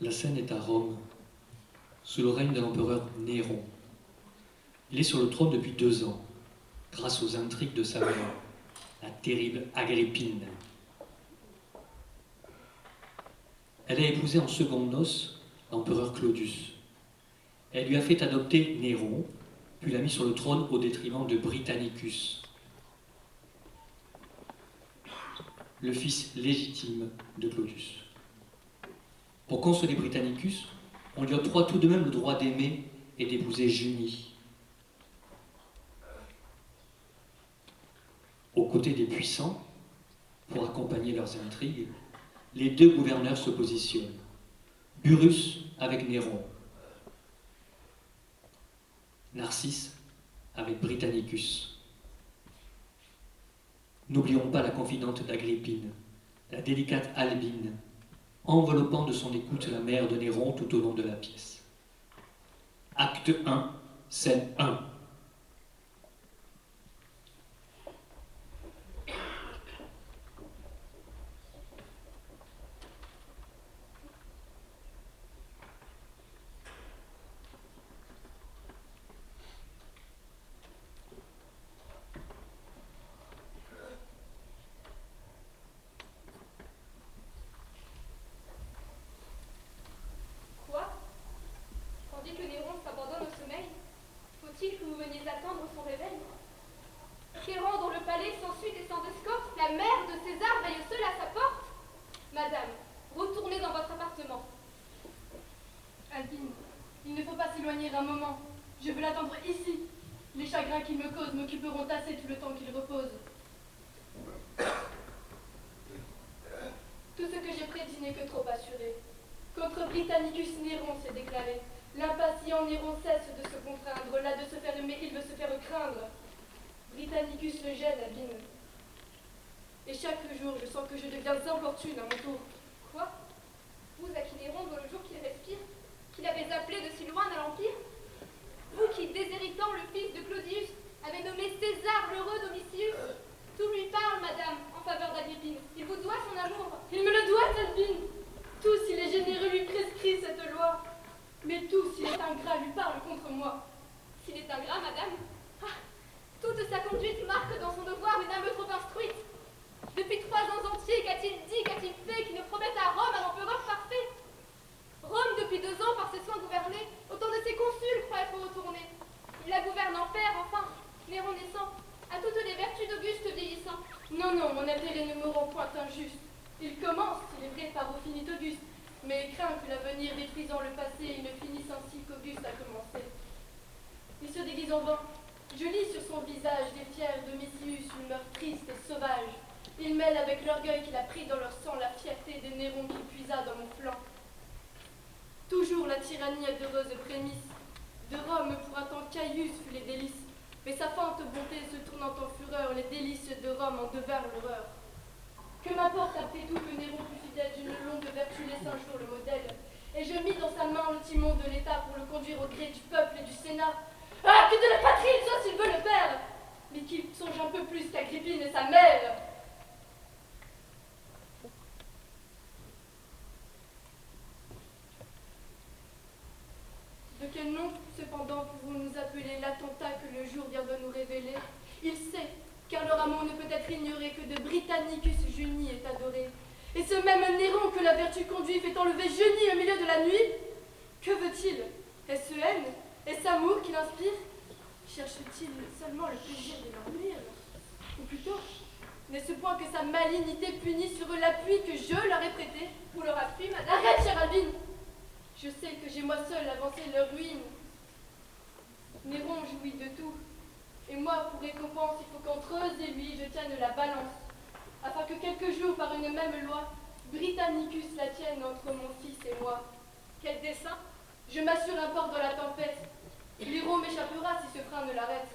La scène est à Rome, sous le règne de l'empereur Néron. Il est sur le trône depuis 2 ans, grâce aux intrigues de sa mère, la terrible Agrippine. Elle a épousé en secondes noces l'empereur Claudius. Elle lui a fait adopter Néron, puis l'a mis sur le trône au détriment de Britannicus, le fils légitime de Claudius. Pour consoler Britannicus, on lui octroie tout de même le droit d'aimer et d'épouser Junie. Aux côtés des puissants, pour accompagner leurs intrigues, les 2 gouverneurs se positionnent. Burrus avec Néron, Narcisse avec Britannicus. N'oublions pas la confidente d'Agrippine, la délicate Albine, enveloppant de son écoute la mère de Néron tout au long de la pièce. Acte 1, scène 1. Un moment. Je veux l'attendre ici. Les chagrins qu'il me cause m'occuperont assez tout le temps qu'il repose. Tout ce que j'ai prédit n'est que trop assuré. Contre Britannicus, Néron s'est déclaré. L'impatient Néron cesse de se contraindre. Là de se faire aimer, il veut se faire craindre. Britannicus le gêne, abîme. Et chaque jour, je sens que je deviens importune à mon tour. Quoi? Vous à qui Néron doit le jour qu'il respire, qu'il avait appelé de si loin à l'Empire? Vous qui, déshéritant le fils de Claudius, avez nommé César l'heureux Domitius? Tout lui parle, madame, en faveur d'Agrippine. Il vous doit son amour. Il me le doit, Albine. Tout, s'il est généreux, lui prescrit cette loi. Mais tout, s'il est ingrat, lui parle contre moi. S'il est ingrat, madame, toute sa conduite marque dans son devoir une âme trop instruite. Depuis 3 ans entiers, qu'a-t-il dit, qu'a-t-il fait qui ne promette à Rome un empereur parfait? Rome, depuis 2 ans, par ses soins gouvernés, autant de ses consuls croient être retournés. Il la gouverne en père, enfin, Néron naissant, à toutes les vertus d'Auguste vieillissant. Non, non, mon intérêt ne me rend point injuste. Il commence, il est vrai, par au finit Auguste, mais craint que l'avenir détruisant le passé, il ne finisse ainsi qu'Auguste a commencé. Il se déguise en vain. Je lis sur son visage des fiers Domitius une mœurs triste et sauvage. Il mêle avec l'orgueil qu'il a pris dans leur sang la fierté des Néron qu'il puisa dans mon flanc. Toujours la tyrannie a d'heureuses prémices. De Rome pour un temps Caius fut les délices, mais sa feinte bonté se tournant en fureur, les délices de Rome en devinrent l'horreur. Que m'importe après tout que Néron plus fidèle d'une longue vertu laisse un jour le modèle, et je mis dans sa main le timon de l'État pour le conduire au gré du peuple et du Sénat. Ah, que de la patrie il soit s'il veut le père, mais qu'il songe un peu plus qu'Agrippine et sa mère. De quel nom, cependant, pouvons-nous appeler l'attentat que le jour vient de nous révéler? Il sait, car leur amour ne peut être ignoré, que de Britannicus Junie est adoré. Et ce même Néron que la vertu conduit fait enlever Junie au milieu de la nuit? Que veut-il? Est-ce haine? Est-ce amour qui l'inspire? Cherche-t-il seulement le plaisir de leur nuire? Ou plutôt, n'est-ce point que sa malignité punit sur eux l'appui que je leur ai prêté? Pour leur appui, madame? Arrête, chère Albine! Je sais que j'ai moi seule avancé leur ruine. Néron jouit de tout. Et moi, pour récompense, il faut qu'entre eux et lui, je tienne la balance, afin que quelques jours, par une même loi, Britannicus la tienne entre mon fils et moi. Quel dessein? Je m'assure un port dans la tempête. L'héros m'échappera si ce frein ne l'arrête.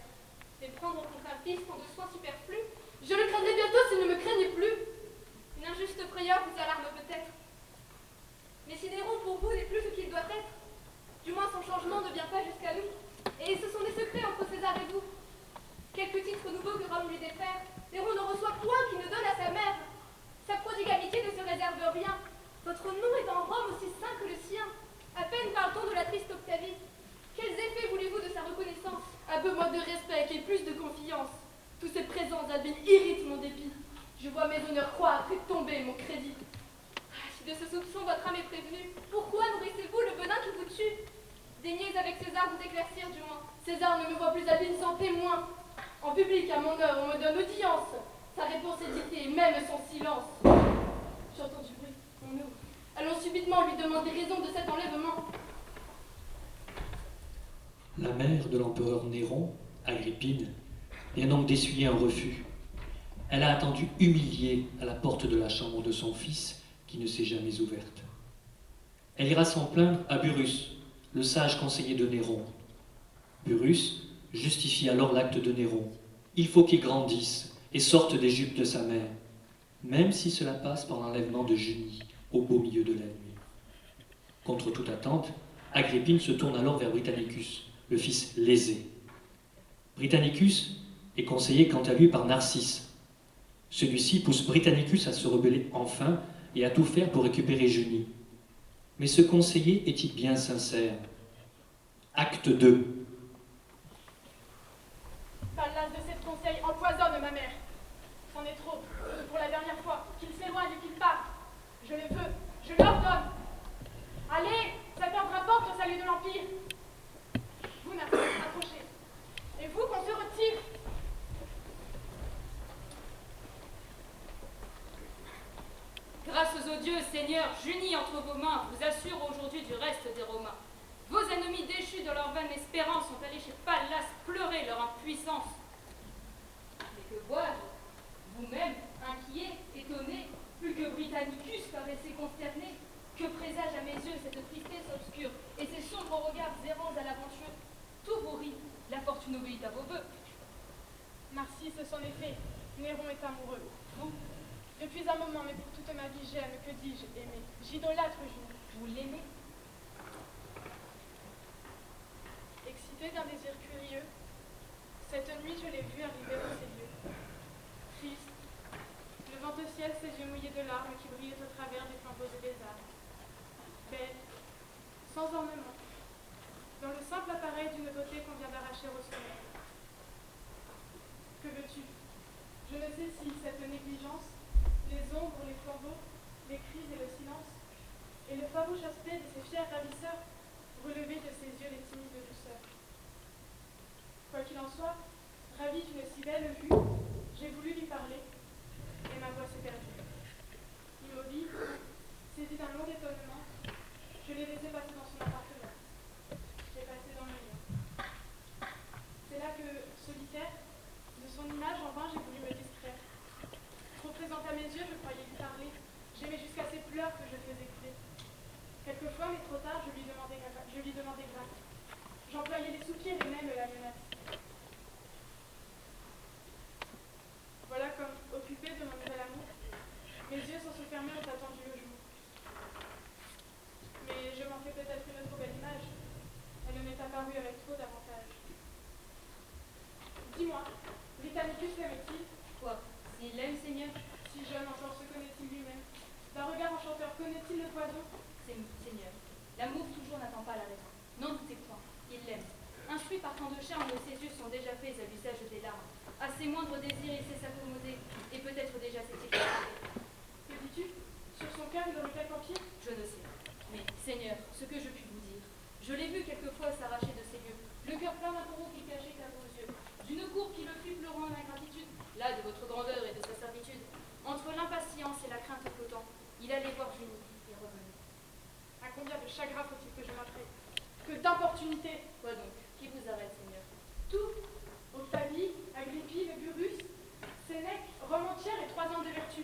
Mais prendre contre un fils tant de soins superflus? Je le craindrai bientôt s'il ne me craignait plus. Une injuste frayeur vous alarme peut-être. Mais si Néron pour vous n'est plus ce qu'il doit être, du moins son changement ne vient pas jusqu'à nous. Et ce sont des secrets entre César et vous. Quelques titres nouveaux que Rome lui défère, Néron ne reçoit point qu'il ne donne à sa mère. Sa prodigue amitié ne se réserve rien. Votre nom est en Rome aussi saint que le sien. À peine parle-t-on de la triste Octavie. Quels effets voulez-vous de sa reconnaissance? Un peu moins de respect et plus de confiance. Tous ces présents, Albine, irritent mon dépit. Je vois mes honneurs croître et tomber mon crédit. Si de ce soupçon votre âme est prévenue, pourquoi nourrissez-vous le venin qui vous tue? Daignez avec César vous éclaircir du moins. César ne me voit plus, Albine, sans témoin. En public, à mon heure, on me donne audience. Sa réponse est dictée, et même son silence. J'entends du bruit, on ouvre. Allons subitement lui demander raison de cet enlèvement. La mère de l'empereur Néron, Agrippine, vient donc d'essuyer un refus. Elle a attendu humiliée à la porte de la chambre de son fils, qui ne s'est jamais ouverte. Elle ira s'en plaindre à Burrus, le sage conseiller de Néron. Burrus justifie alors l'acte de Néron. Il faut qu'il grandisse et sorte des jupes de sa mère, même si cela passe par l'enlèvement de Junie, au beau milieu de la nuit. Contre toute attente, Agrippine se tourne alors vers Britannicus, le fils lésé. Britannicus est conseillé quant à lui par Narcisse. Celui-ci pousse Britannicus à se rebeller enfin et à tout faire pour récupérer Junie. Mais ce conseiller est-il bien sincère? Acte 2. Pallas de cet conseil empoisonne ma mère. C'en est trop. Pour la dernière fois, qu'il s'éloigne et qu'il parte. Je le veux, je l'ordonne. Allez, cet ordre rapporte au salut de l'Empire. Vous, Narcisse, approchez. Et vous, qu'on se retire. Grâce aux dieux, Seigneur, Junie entre vos mains vous assure aujourd'hui du reste des Romains. Vos ennemis déchus de leur vaine espérance sont allés chez Pallas pleurer leur impuissance. Mais que vois-je? Vous-même, inquiet, étonné, plus que Britannicus paraissait consterné. Que présage à mes yeux cette tristesse obscure et ces sombres regards errants à l'aventure? Tout vous rit, la fortune obéit à vos vœux. Narcisse, c'en est fait. Néron est amoureux. Vous, depuis un moment, mais pour toute ma vie, j'aime, que dis-je, aimer. J'idolâtre Junie. Vous l'aimez? Excité d'un désir curieux, cette nuit je l'ai vu arriver dans ces lieux. Triste, levant au ciel ses yeux mouillés de larmes qui brillaient au travers des flambeaux et des armes. Belle, sans ornement, dans le simple appareil d'une beauté qu'on vient d'arracher au soleil. Que veux-tu? Je ne sais si cette négligence, les ombres, les flambeaux, les cris et le silence, et le farouche aspect de ces fiers ravisseurs relevaient de ses yeux les timides douceurs. Quoi qu'il en soit, ravi d'une si belle vue, j'ai voulu lui parler, et ma voix s'est perdue. Immobile, saisi d'un long étonnement, je l'ai laissé passer dans son appartement. J'ai passé dans le mien. C'est là que, solitaire, de son image en vain j'ai voulu me distraire. Trop présente à mes yeux, je croyais lui parler. J'aimais jusqu'à ses pleurs que je faisais couler. Quelquefois, mais trop tard, je lui demandais grâce. J'employais les soupirs et même la menace. Voilà comme, occupée de mon nouvel amour, mes yeux sans se fermer ont attendu le jour. Mais je m'en fais peut-être une trop belle image. Elle ne m'est apparue avec trop d'avantage. Dis-moi, Britannicus l'aimait-il? Quoi? S'il l'aime, Seigneur? Si jeune encore, se connaît-il lui-même? D'un regard enchanteur, connaît-il le poison? Seigneur, l'amour toujours n'attend pas la raison. N'en doutez point, il l'aime. Instruit par tant de charmes, ses yeux sont déjà faits à l'usage des larmes. À ses moindres désirs, il sait s'accommoder, et peut-être déjà s'est-il préparé. Que dis-tu? Sur son cœur, il aurait quelque empire? Je ne sais. Mais, Seigneur, ce que je puis vous dire, je l'ai vu quelquefois s'arracher de ces lieux, le cœur plein d'un taureau qui cachait qu'à vos yeux, d'une cour qui le fit pleurant d'ingratitude, là de votre grandeur et de sa servitude. Entre l'impatience et la crainte flottant, il allait voir Junie et revenait. À combien de chagrin faut-il que je m'affrète? Que d'importunité! Quoi donc? Qui vous arrête, Seigneur? Tout! Octavie, Agrippine, Burrus, Sénèque, Rome entière et 3 ans de vertu.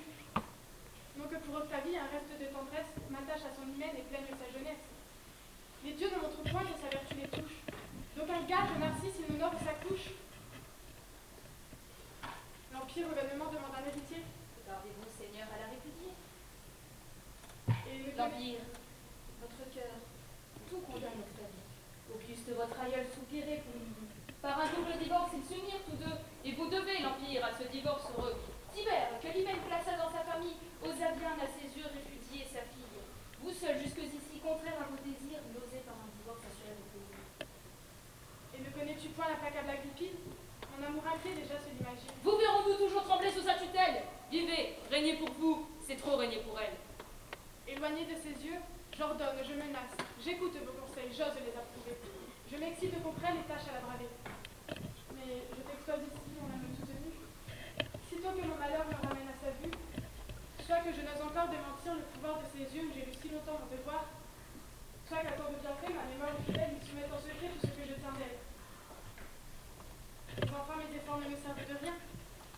Non que pour Octavie, un reste de tendresse m'attache à son hymen et plaigne sa jeunesse. Les dieux ne montrent point que sa vertu les touche. Donc un gage, Narcisse, il honore sa couche. L'Empire au gouvernement demande un héritier. Tardez-vous, Seigneur, à la répudier? Et L'Empire, votre cœur, tout condamne Octavie. Auguste, votre aïeul soupirait pour une vie. Par un double divorce, ils s'unirent tous deux, et vous devez l'Empire à ce divorce heureux. Tibère, que l'hymen plaça dans sa famille, osa bien à ses yeux répudier sa fille. J'ordonne, je menace, j'écoute vos conseils, j'ose les approuver. Je m'excite contre elle et tâche à la braver. Mais je t'expose ici, mon âme soutenue. Sitôt que mon malheur me ramène à sa vue, soit que je n'ose encore démentir le pouvoir de ses yeux où j'ai lu si longtemps mon devoir, soit qu'à temps de bienfait, ma mémoire fidèle lui soumette en secret tout ce que je tiens d'elle. Mais enfin, mes efforts ne me servent de rien.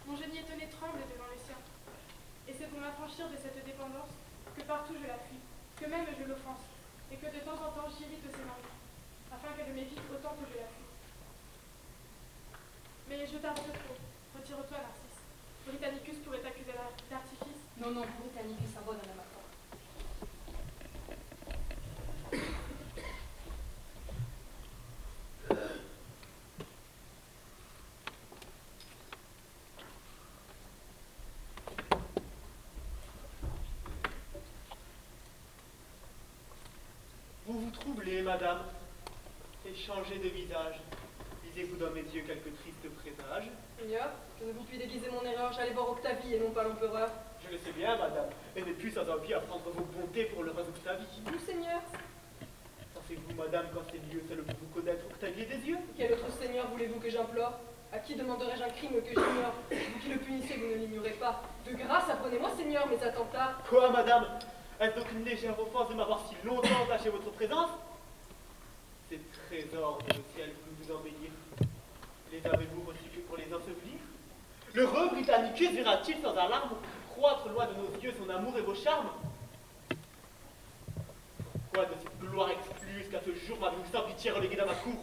Mon génie étonné tremble devant le sien. Et c'est pour m'affranchir de cette dépendance que partout je la fuis, que même je l'offense, et que de temps en temps j'irrite ses envies, afin qu'elle m'évite autant que je la fuis. Mais je tarde trop. Retire-toi, Narcisse. Britannicus pourrait t'accuser d'artifice. Non, non, Britannicus, un bon homme à toi. Vous vous troublez, madame, et changez de visage. Lisez-vous dans mes yeux quelques tristes présages? Seigneur, je ne vous puis déguiser mon erreur, j'allais voir Octavie et non pas l'empereur. Je le sais bien, madame, et n'ai plus sans envie à prendre vos bontés pour l'heureuse Octavie. Vous, Seigneur? Pensez-vous, madame, qu'en ces lieux seul vous connaître Octavie des yeux? Quel autre Seigneur voulez-vous que j'implore? À qui demanderai-je un crime que j'ignore? Vous qui le punissez, vous ne l'ignorez pas. De grâce, apprenez-moi, Seigneur, mes attentats. Quoi, madame? Est-ce donc une légère offense de m'avoir si longtemps caché votre présence? Ces trésors de le ciel que vous embellir, les avez-vous reçus que pour les ensevelir? L'heureux Britannicus verra-t-il sans alarme croître loin de nos yeux son amour et vos charmes? Pourquoi de cette gloire excluse qu'à ce jour m'avez-vous sans pitié relégué dans ma cour?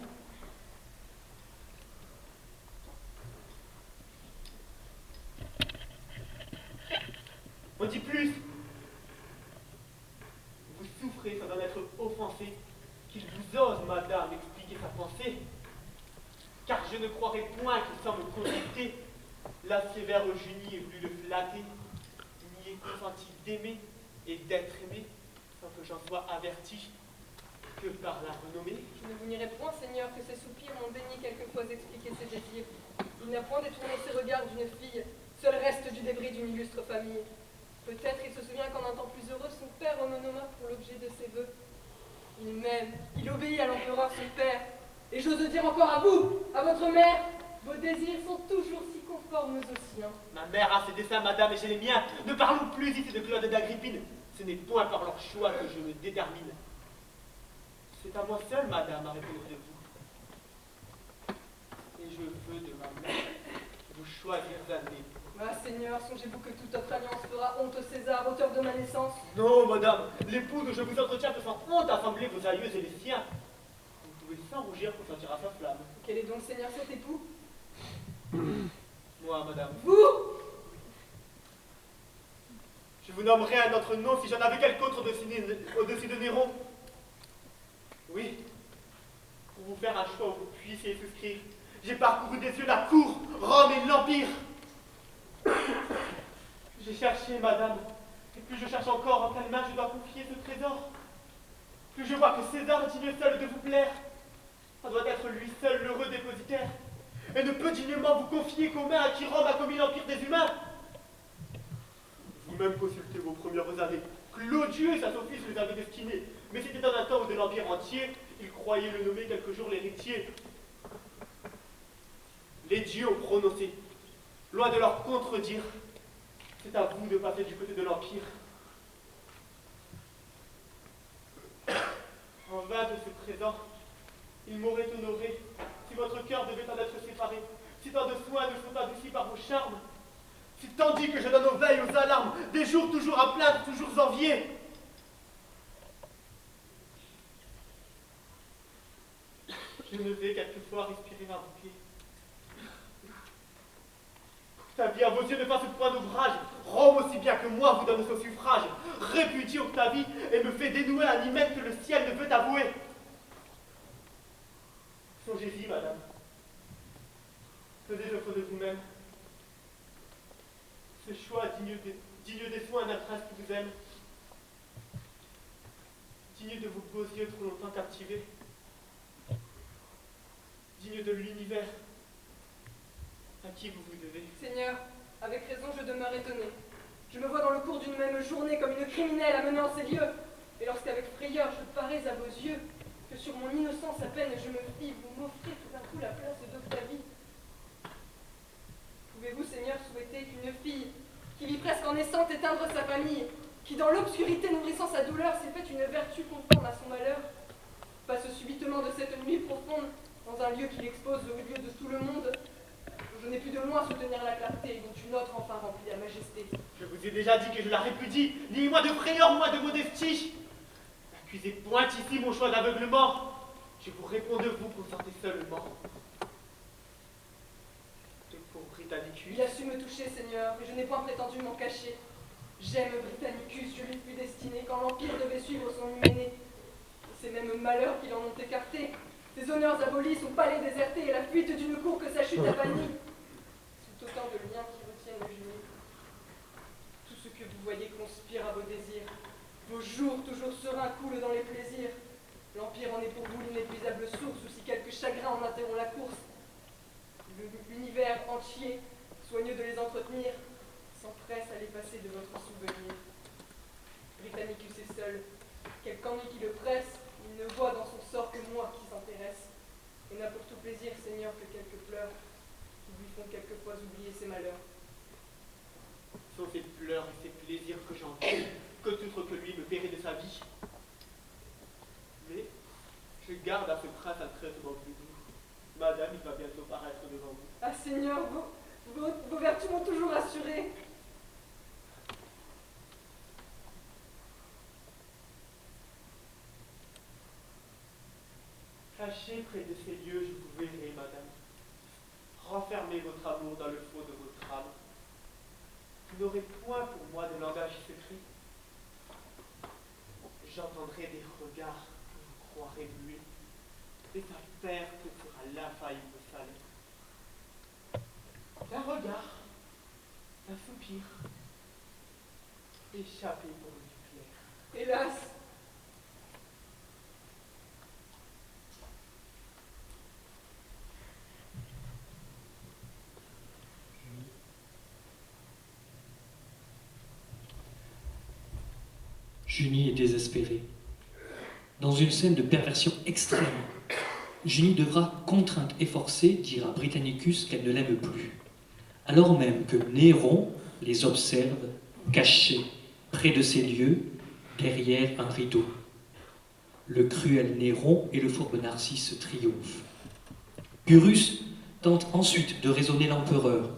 On dit plus. Vous souffrez sans en être offensé, qu'il vous ose, madame, expliquer sa pensée. Car je ne croirais point qu'il semble contenter. La sévère Eugénie ait voulu le flatter, n'y ait consenti d'aimer et d'être aimé, sans que j'en sois averti, que par la renommée. Je ne vous nierai point, Seigneur, que ces soupirs m'ont béni quelquefois expliquer ses désirs. Il n'a point détourné ses regards d'une fille, seul reste du débris d'une illustre famille. Peut-être il se souvient qu'en un temps plus heureux, son père en honora pour l'objet de ses vœux. Il m'aime, il obéit à l'empereur son père. Et j'ose dire encore à vous, à votre mère, vos désirs sont toujours si conformes aux siens. Ma mère a ses desseins, madame, et j'ai les miens. Ne parlons plus ici de Claude et d'Agrippine. Ce n'est point par leur choix que je me détermine. C'est à moi seul, madame, à répondre de vous. Et je veux de ma mère vous choisir d'année. Ah, Seigneur, songez-vous que toute autre alliance fera honte au César, auteur de ma naissance? Non, madame, l'époux dont je vous entretiens peut sans honte assembler vos aïeux et les siens. Vous pouvez sans rougir consentir à sa flamme. Quel est donc, Seigneur, cet époux? Moi, madame. Vous? Je vous nommerai un autre nom si j'en avais quelque autre au-dessus de Néron. Oui, pour vous faire un choix où vous puissiez souscrire, j'ai parcouru des yeux la cour, Rome et l'Empire. J'ai cherché, madame, et plus je cherche encore en quelle main je dois confier ce trésor, plus je vois que César est digne seul de vous plaire. Ça doit être lui seul l'heureux dépositaire, et ne peut dignement vous confier qu'aux mains à qui Rome a commis l'empire des humains. Vous-même consultez vos premières années. Claudius à son fils les avait destinés, mais c'était dans un temps où de l'empire entier, il croyait le nommer quelque jour l'héritier. Les dieux ont prononcé, loin de leur contredire, c'est à vous de passer du côté de l'empire. En vain de ce présent, il m'aurait honoré si votre cœur devait en être séparé, si tant de soins ne sont adoucis par vos charmes, si tandis que je donne aux veilles, aux alarmes, des jours toujours à plaindre, toujours enviés. Je ne vais quelquefois respirer un bouquet. Octavie, à vos yeux ne fasse point d'ouvrage. Rome aussi bien que moi vous donne son suffrage. Répudie Octavie et me fait dénouer un hymen que le ciel ne veut avouer. Songez-y, madame. Faisez œuvre de vous-même. Ce choix digne des soins d'un prince qui vous aime. Digne de vos beaux yeux trop longtemps captivés. Digne de l'univers. À qui vous vous devez? Seigneur, avec raison je demeure étonné. Je me vois dans le cours d'une même journée comme une criminelle amenée en ces lieux. et lorsqu'avec frayeur je parais à vos yeux, que sur mon innocence à peine je me fie, vous m'offrez tout d'un coup la place d'Octavie. Pouvez-vous, Seigneur, souhaiter qu'une fille, qui vit presque en naissant éteindre sa famille, qui dans l'obscurité nourrissant sa douleur s'est fait une vertu conforme à son malheur, passe subitement de cette nuit profonde dans un lieu qui l'expose au milieu de tout le monde, où je n'ai pu de loin soutenir la clarté dont une autre enfin remplit la majesté. Je vous ai déjà dit que je la répudie, ni moi de frayeur, moi de modestie. N'accusez point ici mon choix d'aveuglement. Je vous réponds de vous, consentez seulement. De pour Britannicus. Il a su me toucher, Seigneur, et je n'ai point prétendu m'en cacher. J'aime Britannicus, je lui fus destiné quand l'Empire devait suivre son hyménée. C'est même malheurs qui l'en ont écarté. Ses honneurs abolis, son palais déserté, et la fuite d'une cour que sa chute a bannie. C'est autant de liens qui retiennent Junie. Tout ce que vous voyez conspire à vos désirs. Vos jours toujours sereins coulent dans les plaisirs. L'Empire en est pour vous l'inépuisable source, ou si quelque chagrin en interrompt la course. L'univers entier, soigneux de les entretenir, s'empresse à les passer de votre souvenir. Britannicus est seul. Quelque ennui qui le presse, il ne voit dans son sort que moi qui s'intéresse, et n'a pour tout plaisir, Seigneur, que quelques pleurs, qui lui font quelquefois oublier ses malheurs. Sont ces pleurs et ces plaisirs que j'entends, que tout que lui me paierait de sa vie. Mais je garde à ce prince un traitement plus doux. Madame, il va bientôt paraître devant vous. Ah, Seigneur, vos vertus m'ont toujours assuré. Caché près de ces lieux, je vous verrai, madame. Renfermez votre amour dans le fond de votre âme. Vous n'aurez point pour moi de langage secret. J'entendrai des regards que vous croirez muets, et sa perte sera l'infaillible salut. Un regard, un soupir, échappé pour une claire. Hélas, Junie est désespérée. Dans une scène de perversion extrême, Junie devra, contrainte et forcée, dire à Britannicus qu'elle ne l'aime plus, alors même que Néron les observe, cachés, près de ces lieux, derrière un rideau. Le cruel Néron et le fourbe Narcisse triomphent. Pyrrhus tente ensuite de raisonner l'empereur,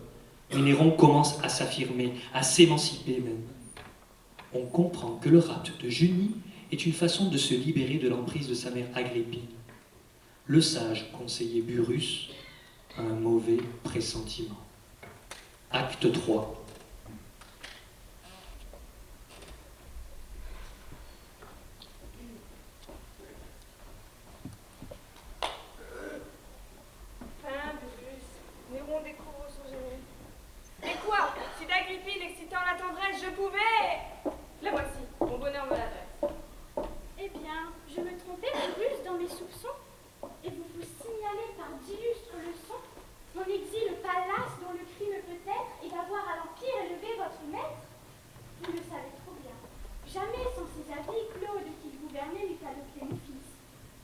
mais Néron commence à s'affirmer, à s'émanciper même. On comprend que le rapt de Junie est une façon de se libérer de l'emprise de sa mère Agrippine. Le sage conseiller Burrus a un mauvais pressentiment. Acte 3. Néron découvre son génie. Et quoi? Si d'Agrippine excitant la tendresse, je pouvais... La voici, mon bonheur me l'adresse. Eh bien, je me trompais plus dans mes soupçons, et vous vous signalez par d'illustres leçons mon exil palace dont le crime peut-être est d'avoir à l'Empire élevé votre maître. Vous le savez trop bien. Jamais sans ses avis, Claude, qu'il gouvernait, n'eût adopté mon fils.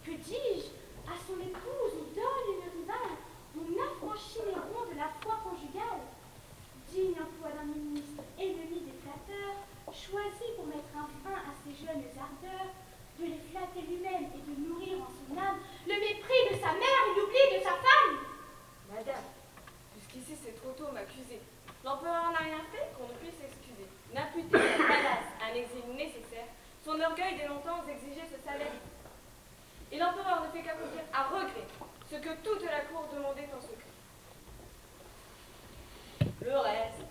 Que dis-je? À son épouse, on donne une rivale. On affranchit Néron de la foi conjugale. Digne emploi d'un ministre, ennemi des flatteurs, choisi pour mettre un frein à ses jeunes ardeurs, de les flatter lui-même et de nourrir en son âme le mépris de sa mère et l'oubli de sa femme. Madame, jusqu'ici c'est trop tôt m'accuser. L'empereur n'a rien fait qu'on ne puisse excuser. N'imputer à Pallas un exil nécessaire, son orgueil dès longtemps exigeait ce salaire. Et l'empereur ne fait qu'accomplir à regret ce que toute la cour demandait en secret. Le reste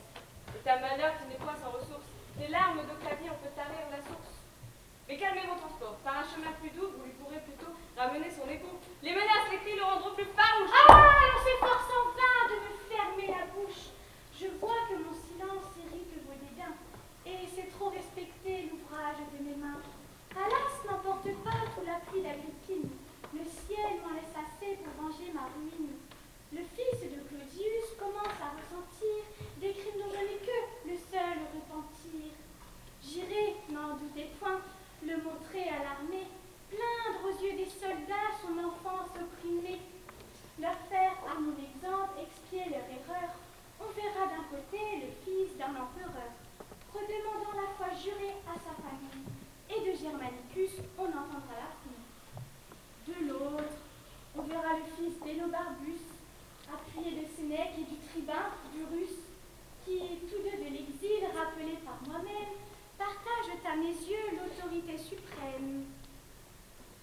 est un malheur qui n'est point sans ressources. Les larmes d'Octavie, on peut tarir la source. Mais calmez vos transports. Par un chemin plus doux, vous lui pourrez plutôt ramener son époux. Les menaces, les cris le rendront plus farouche. Ah, on s'efforce en vain de me fermer la bouche. Je vois que mon silence irrite vos dédains, et c'est trop respecter l'ouvrage de mes mains. Pallas n'emporte pas tout l'appui d'Agrippine. Le ciel m'en laisse assez pour venger ma ruine. Le sa famille, et de Germanicus, on entendra la fin. De l'autre, on verra le fils d'Élobarbus, appuyé de Sénèque et du tribun, du Russe, qui, tous deux de l'exil, rappelés par moi-même, partagent à mes yeux l'autorité suprême.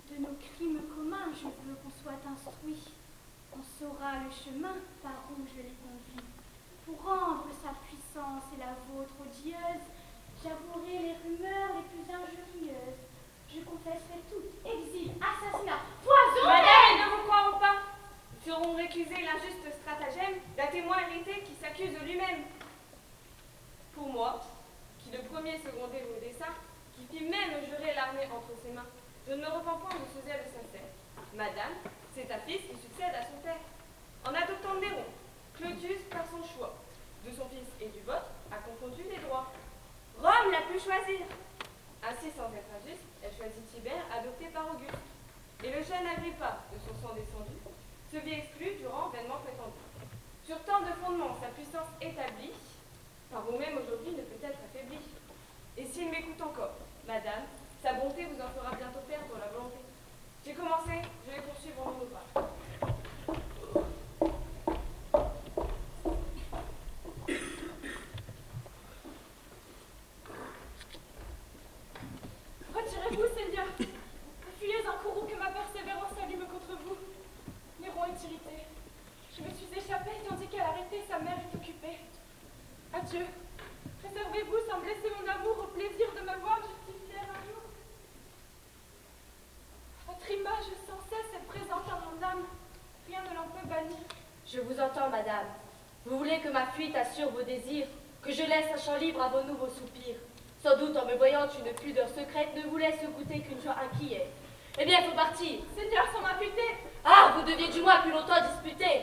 De nos crimes communs, je veux qu'on soit instruit. On saura le chemin par où je les conduis. Pour rendre sa puissance et la vôtre odieuse, j'avouerai les rumeurs les plus injurieuses. Je confesserai tout, exil, assassinat, poison. Madame, ne vous croirons pas. Feront récuser l'injuste stratagème d'un témoin hérité qui s'accuse de lui-même. Pour moi, qui le premier secondait vos desseins, qui fit même jurer l'armée entre ses mains, je ne me repens point de ce zèle sincère. Madame, c'est un fils qui succède à son père. En adoptant Néron, Claudius, par son choix, de son fils et du vôtre, a confondu les droits. Rome l'a pu choisir. Ainsi, sans être injuste, elle choisit Tibère, adopté par Auguste. Et le jeune Agrippa, de son sang descendu, se vit exclu du rang vainement prétendu. Sur tant de fondements, sa puissance établie, par vous-même aujourd'hui ne peut être affaiblie. Et s'il m'écoute encore, madame, sa bonté vous en fera bientôt perdre la volonté. J'ai commencé, je vais poursuivre mon ouvrage. Retirez-vous, Seigneur. Fuyez un courroux que ma persévérance allume contre vous. Néron est irrité. Je me suis échappée tandis qu'elle arrêtait, sa mère est occupée. Adieu. Préservez-vous sans blesser mon amour au plaisir de me voir justifier un jour. Votre image sans cesse est présente à mon âme. Rien ne l'en peut bannir. Je vous entends, madame. Vous voulez que ma fuite assure vos désirs, que je laisse un champ libre à vos nouveaux soupirs. Sans doute, en me voyant une pudeur secrète, ne vous laisse goûter qu'une joie inquiète. Eh bien, il faut partir. Seigneur, sans m'imputer. Ah, vous deviez du moins plus longtemps disputer.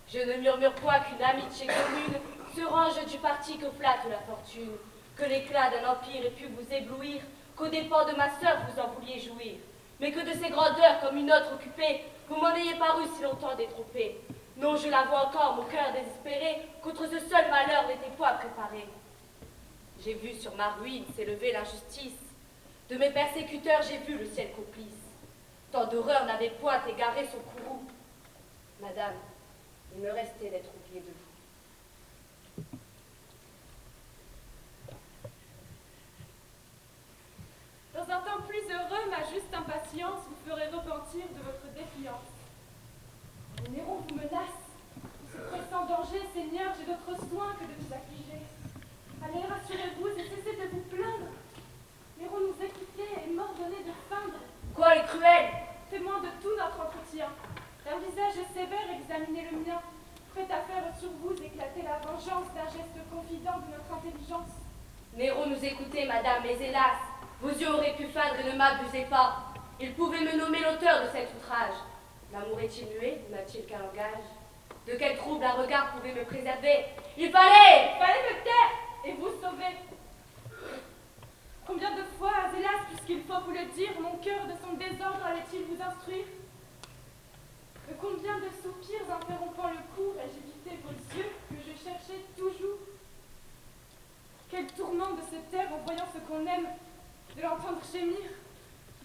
Je ne murmure point qu'une amitié commune se range du parti que flatte la fortune, que l'éclat d'un empire ait pu vous éblouir, qu'aux dépens de ma sœur vous en vouliez jouir, mais que de ces grandeurs comme une autre occupée, vous m'en ayez paru si longtemps détrompé. Non, je la vois encore, mon cœur désespéré, contre ce seul malheur n'était point préparé. J'ai vu sur ma ruine s'élever l'injustice, de mes persécuteurs j'ai vu le ciel complice. Tant d'horreur n'avait point égaré son courroux. Madame, il me restait d'être oublié de vous. Dans un temps plus heureux, ma juste impatience vous ferait repentir de votre défiance. Mais Néron vous menace. De ce pressant danger, Seigneur, j'ai d'autres soins que de vous affliger. Allez, rassurez-vous et cessez de vous plaindre. Néron nous écoutait et m'ordonnait de feindre. Quoi, les cruels? Témoin de tout notre entretien. D'un visage sévère, examinez le mien. Prêt à faire sur vous éclater la vengeance d'un geste confident de notre intelligence. Néron nous écoutait, madame, mais hélas, vos yeux auraient pu feindre et ne m'abusez pas. Il pouvait me nommer l'auteur de cet outrage. L'amour est-il muet, n'a-t-il qu'un langage? De quel trouble un regard pouvait me préserver? Il fallait me taire et vous sauver. Combien de fois, hélas, puisqu'il faut vous le dire, mon cœur de son désordre allait-il vous instruire? De combien de soupirs interrompant le cours ai-je évité vos yeux que je cherchais toujours? Quel tourment de se taire en voyant ce qu'on aime, de l'entendre gémir,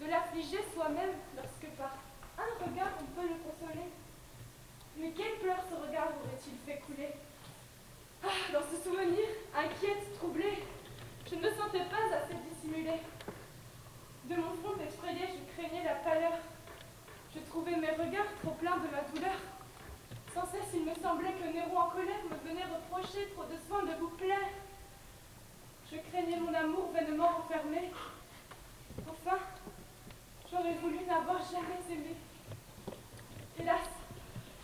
de l'affliger soi-même lorsque par un regard on peut le consoler. Mais quelle pleurs ce regard aurait-il fait couler? Ah, dans ce souvenir, inquiète, troublée, je ne me sentais pas assez dissimulée. De mon front effrayé, je craignais la pâleur. Je trouvais mes regards trop pleins de ma douleur. Sans cesse, il me semblait que Néron en colère me venait reprocher trop de soin de vous plaire. Je craignais mon amour vainement enfermé. Enfin, j'aurais voulu n'avoir jamais aimé. Hélas,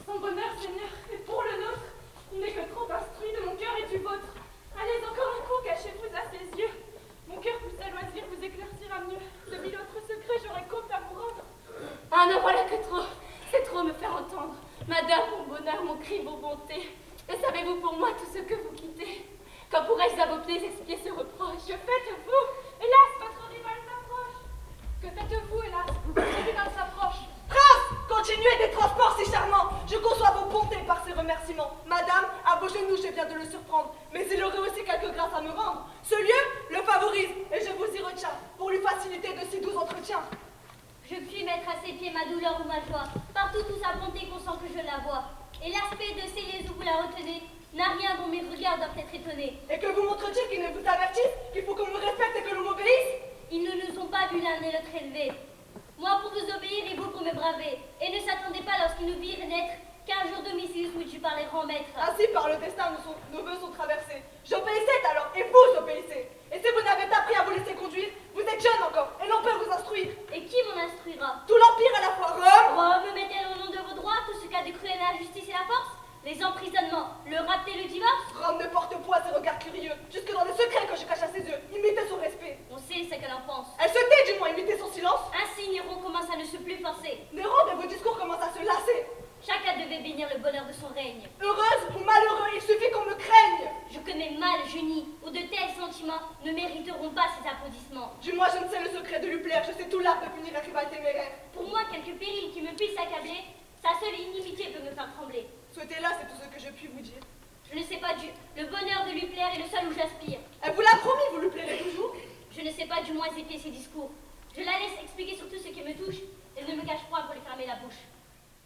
son bonheur, Seigneur, est pour le nôtre. Il n'est que trop instruit de mon cœur et du vôtre. Allez encore un coup, cachez-vous à ses yeux. Mon cœur plus à loisir vous éclaircira mieux. De mille autres secrets, j'aurais compte à vous rendre. Ah, ne voilà que trop. C'est trop me faire entendre. Madame, mon bonheur, mon cri, vos bontés. Et savez-vous pour moi tout ce que vous quittez? Quand pourrais-je à vos pieds expier ce reproche? Que faites-vous? Hélas, votre rival s'approche. Que faites-vous, hélas? Votre rival s'approche. Prince, continuez des transports si charmants. Je conçois vos bontés par ces remerciements. Madame, à vos genoux, je viens de le surprendre. Mais il aurait aussi quelque grâce à me rendre. Ce lieu le favorise et je vous y retiens. faciliter de si doux entretiens. Je puis mettre à ses pieds ma douleur ou ma joie, partout où sa bonté consent que je la vois. Et l'aspect de ces lieux où vous la retenez n'a rien dont mes regards doivent être étonnés. Et que vous montre-t-il qu'ils ne vous avertissent, qu'il faut qu'on me respecte et que l'on m'obéisse? Ils ne nous ont pas vu l'un et l'autre élevés. Moi pour vous obéir et vous pour me braver. Et ne s'attendaient pas lorsqu'ils nous virent naître qu'un jour Domitius où tu parlais grand maître. Ainsi par le destin nos voeux sont traversés. J'obéissais alors, et vous obéissez. Et si vous n'avez pas appris à vous laisser conduire, vous êtes jeune encore, et l'on peut vous instruire. Et qui m'en instruira? Tout l'Empire à la fois, Rome. Rome mettez au nom de vos droits tout ce qu'a de cruel l'injustice et la force, les emprisonnements, le rapt et le divorce. Rome ne porte point ses regards curieux, jusque dans le secret que je cache à ses yeux. Imitez son respect. On sait ce qu'elle en pense. Elle se tait du moins, imitez son silence. Ainsi Néron commence à ne se plus forcer. Néron de vos discours commence à se lasser. Chacun devait bénir le bonheur de son règne. Heureuse ou malheureux, il suffit qu'on me craigne. Je connais mal Junie, où de tels sentiments ne mériteront pas ces applaudissements. Du moins, je ne sais le secret de Luplaire, je sais tout l'art de punir un rival téméraire. Pour moi, quelque péril qui me puisse accabler, sa seule inimitié peut me faire trembler. Souhaitez-la, c'est tout ce que je puis vous dire. Je ne sais pas le bonheur de lui plaire est le seul où j'aspire. Elle vous l'a promis, vous lui plairez toujours. Je ne sais pas du moins épier ses discours. Je la laisse expliquer sur tout ce qui me touche, et ne me cache point pour lui fermer la bouche.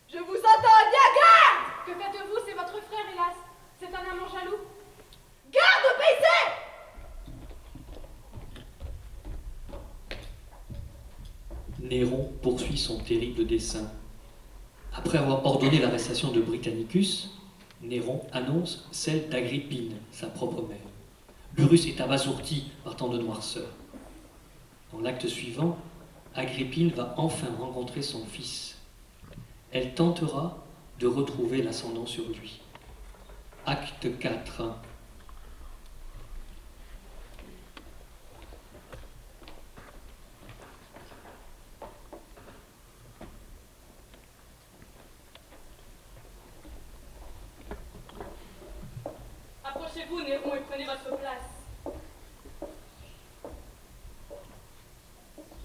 Je vous entends, bien garde! Que faites-vous? C'est votre frère, hélas. C'est un amant jaloux. Garde, obéissez! Néron poursuit son terrible dessein. Après avoir ordonné l'arrestation de Britannicus, Néron annonce celle d'Agrippine, sa propre mère. Burrus est abasourdi par tant de noirceur. Dans l'acte suivant, Agrippine va enfin rencontrer son fils. Elle tentera de retrouver l'ascendant sur lui. Acte 4. Approchez-vous, Néron, et prenez votre place.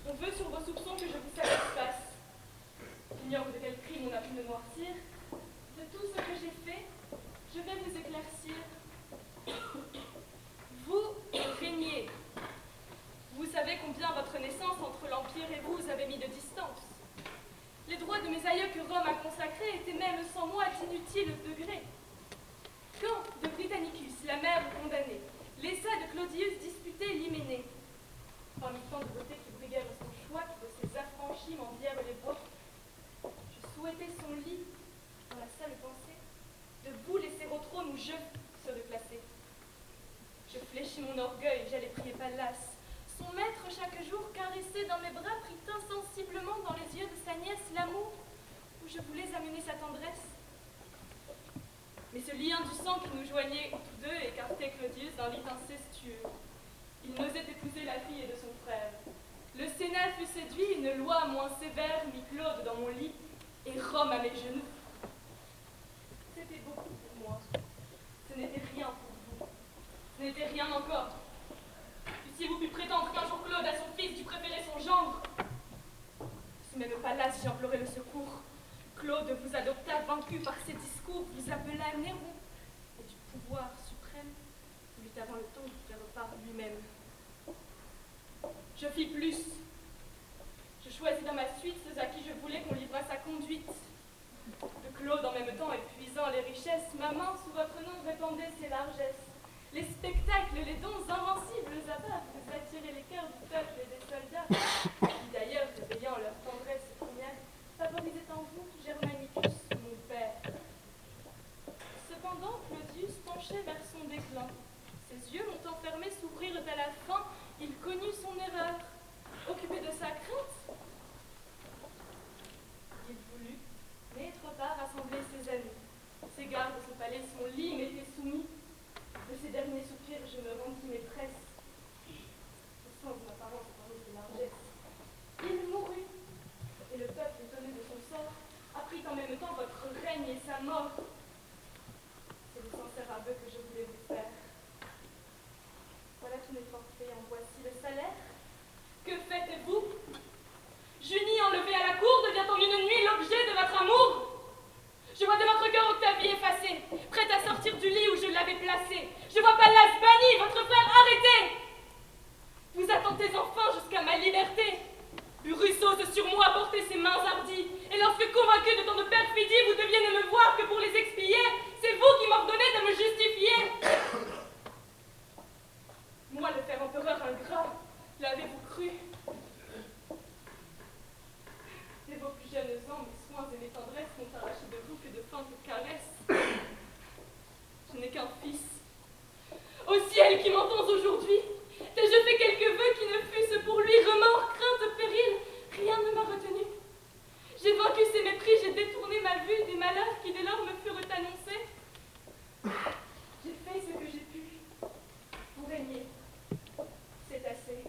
On veut sur vos soupçons que je vous satisfasse. J'ignore de quel crime on a pu me noircir. De tout ce que j'ai fait, je vais vous éclaircir. Vous régnez. Vous savez combien votre naissance entre l'Empire et vous avait mis de distance. Les droits de mes aïeux que Rome a consacrés étaient même sans moi d'inutiles degrés. Quand de Britannicus, la mère condamnée, laissa de Claudius disputer l'hyménée, parmi tant de beautés qui briguèrent son choix, qui de ses affranchis m'envièrent les voix, je souhaitais son lit, dans la seule pensée, debout laisser au trône où je serais placé. Je fléchis mon orgueil, j'allais prier Pallas. Son maître chaque jour caressé dans mes bras prit insensiblement dans les yeux de sa nièce l'amour où je voulais amener sa tendresse. Mais ce lien du sang qui nous joignait tous deux écartait Claudius d'un lit incestueux. Il n'osait épouser la fille de son frère. Le Sénat fut séduit, une loi moins sévère mit Claude dans mon lit et Rome à mes genoux. C'était beaucoup pour moi. Ce n'était rien pour vous. Ce n'était rien encore. Puissiez-vous pu prétendre qu'un jour Claude à son fils dût préférer son gendre. Ce même Pallas, j'implorai le secours. Claude vous adopta, vaincu par ses discours, vous appela Néron, et du pouvoir suprême, voulut avant le temps de faire part lui-même. Je fis plus. Je choisis dans ma suite ceux à qui je voulais qu'on livrât sa conduite. De Claude en même temps épuisant les richesses, ma main sous votre nom répandait ses largesses. Les spectacles, les dons invincibles abat, vous attirez les cœurs du peuple et des soldats, qui d'ailleurs, réveillant leur tendresse première, favorisait en vous Germanicus, mon père. Cependant, Claudius penchait vers son déclin. Ses yeux m'ont enfermé s'ouvrirent à la fin, il connut son erreur. Occupé de sa crainte, il voulut, mais trop tard, rassembler ses amis. Ses gardes, son palais, son lit m'étaient soumis. De ces derniers soupirs, je me rendis maîtresse. Le sens de l'apparence parmi ses largesses. Il mourut, et le peuple, étonné de son sort, apprit en même temps votre règne et sa mort. C'est le sincère aveu que je voulais vous faire. Voilà tous mes forfaits, en voici le salaire. Que faites-vous? Junie, enlevée à la cour, devient en une nuit l'objet de votre amour. Je vois de votre cœur Octavie effacée, prête à sortir du lit où je l'avais placée. Je vois Pallas banni, votre frère arrêté. Vous attentez enfin jusqu'à ma liberté. liberté. Burrus ose sur moi porter ses mains hardies, et lorsque convaincu de tant de perfidie, vous deviez ne me voir que pour les expier, c'est vous qui m'ordonnez de me justifier. Moi, le faire empereur ingrat, l'avez-vous cru? Et vos plus jeunes ans, mes soins et mes tendresses n'ont arraché de vous que de feintes caresses. Je n'ai qu'un fils. Au ciel qui m'entends aujourd'hui, t'ai-je fait quelques vœux qui ne fussent pour lui remords, crainte, péril, rien ne m'a retenu. J'ai vaincu ses mépris, j'ai détourné ma vue des malheurs qui dès lors me furent annoncés. J'ai fait ce que j'ai pu pour régner. C'est assez.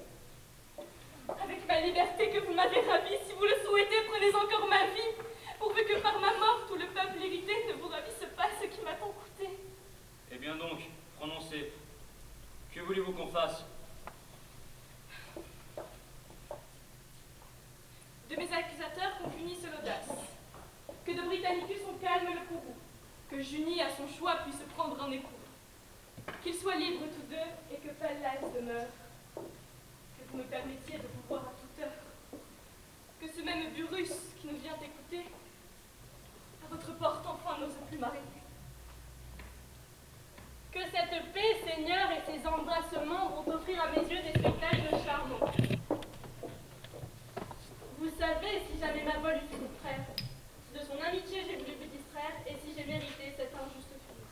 Avec ma liberté que vous m'avez ravie, si vous le souhaitez, prenez encore ma vie, pourvu que par ma mort tout le peuple irrité ne vous ravisse pas ce qui m'a tant coûté. Eh bien donc, prononcez. Que voulez-vous qu'on fasse? De mes accusateurs qu'on punisse l'audace, que de Britannicus on calme le courroux, que Junie à son choix puisse prendre un époux, qu'ils soient libres tous deux et que Pallas demeure, que vous me permettiez de vous voir à toute heure, que ce même Burrus qui nous vient écouter, à votre porte enfin n'ose plus m'arrêter. Que cette paix, Seigneur, et ces embrassements vont offrir à mes yeux des spectacles charmants. Vous savez, si jamais ma vol eût fait frère, de son amitié j'ai voulu vous distraire, et si j'ai mérité cette injuste fuite.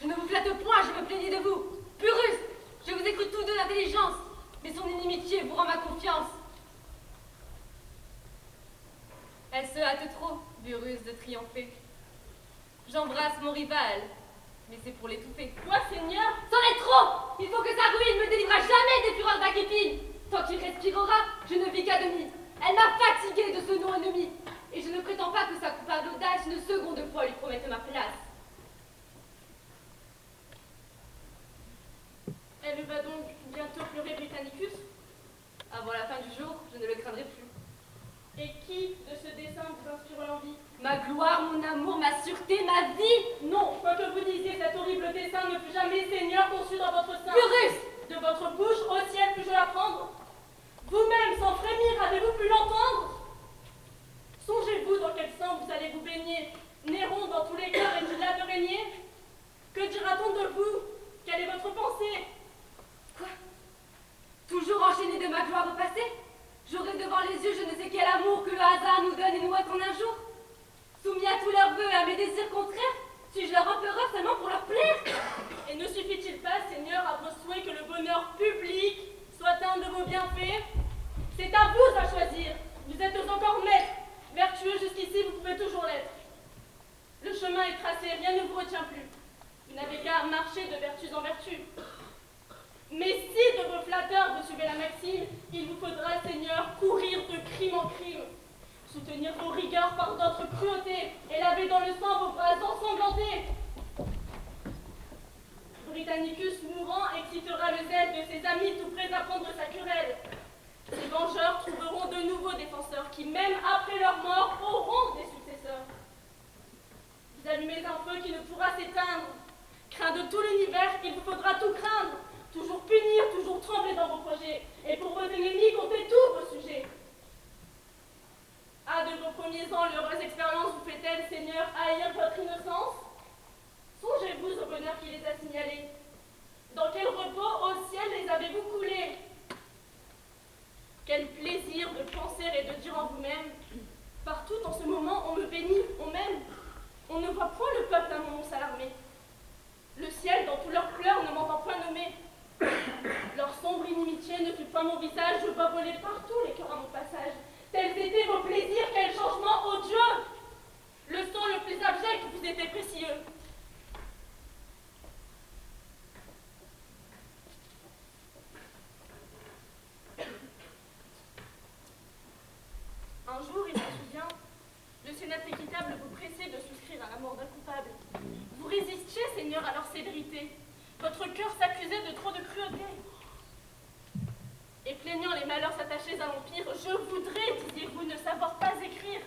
Je ne vous flatte point, je me plaignais de vous. Burrus, je vous ai cru tous deux d'intelligence, mais son inimitié vous rend ma confiance. Elle se hâte trop, Burrus, de triompher. J'embrasse mon rival, mais c'est pour l'étouffer. Quoi, Seigneur? C'en est trop! Il faut que sa ruine me délivrera jamais des fureurs d'Agrippine. Tant qu'il respirera, je ne vis qu'à demi. Elle m'a fatiguée de ce nom ennemi, et je ne prétends pas que sa coupable audace une seconde fois lui promette ma place. Elle va donc bientôt pleurer Britannicus? Avant la fin du jour, je ne le craindrai plus. Et qui de ce dessein vous inspire l'envie? Ma gloire, mon amour, ma sûreté, ma vie! Non, quoi que vous disiez, cet horrible dessein ne fut jamais, Seigneur, conçu dans votre sein. Burrus! De votre bouche au ciel puis-je l'apprendre? Vous-même, sans frémir, avez-vous pu l'entendre? Songez-vous dans quel sang vous allez vous baigner. Néron, dans tous les cœurs, est-il là de régner? Que dira-t-on de vous? Quelle est votre pensée? Quoi? Toujours enchaîné de ma gloire au passé? J'aurai devant les yeux je ne sais quel amour que le hasard nous donne et nous attend un jour. Soumis à tous leurs vœux et à mes désirs contraires, suis-je leur empereur seulement pour leur plaire? Et ne suffit-il pas, Seigneur, à vos souhaits que le bonheur public soit un de vos bienfaits? C'est à vous à choisir. Vous êtes encore maître. Vertueux jusqu'ici, vous pouvez toujours l'être. Le chemin est tracé, rien ne vous retient plus. Vous n'avez qu'à marcher de vertus en vertus. Mais si de vos flatteurs vous suivez la maxime, il vous faudra, Seigneur, courir de crime en crime, soutenir vos rigueurs par d'autres cruautés et laver dans le sang vos bras ensanglantés. Britannicus mourant excitera le zèle de ses amis tout prêts à prendre sa querelle. Ces vengeurs trouveront de nouveaux défenseurs qui, même après leur mort, auront des successeurs. Vous allumez un feu qui ne pourra s'éteindre. Craint de tout l'univers, il vous faudra tout craindre. Toujours punir, toujours trembler dans vos projets. Et pour vos ennemis, comptez tous vos sujets. Ah, de vos premiers ans, l'heureuse expérience vous fait-elle, Seigneur, haïr votre innocence? Songez-vous au bonheur qui les a signalés. Dans quel repos au ciel les avez-vous coulés? Quel plaisir de penser et de dire en vous-même. Partout en ce moment, on me bénit, on m'aime. On ne voit point le peuple d'un moment s'alarmer. Le ciel, dans tous leurs pleurs, ne m'entend point nommer. Leur sombre inimitié ne tue pas mon visage, je vois voler partout les cœurs à mon passage. Tels étaient vos plaisirs, quel changement odieux! Le sang le plus abject vous était précieux. Un jour, il se souvient, le Sénat équitable vous pressait de souscrire à la mort d'un coupable. Vous résistiez, Seigneur, à leur sévérité. Votre cœur s'accusait de trop de cruauté. Et plaignant les malheurs attachés à l'Empire, je voudrais, disiez-vous, ne savoir pas écrire.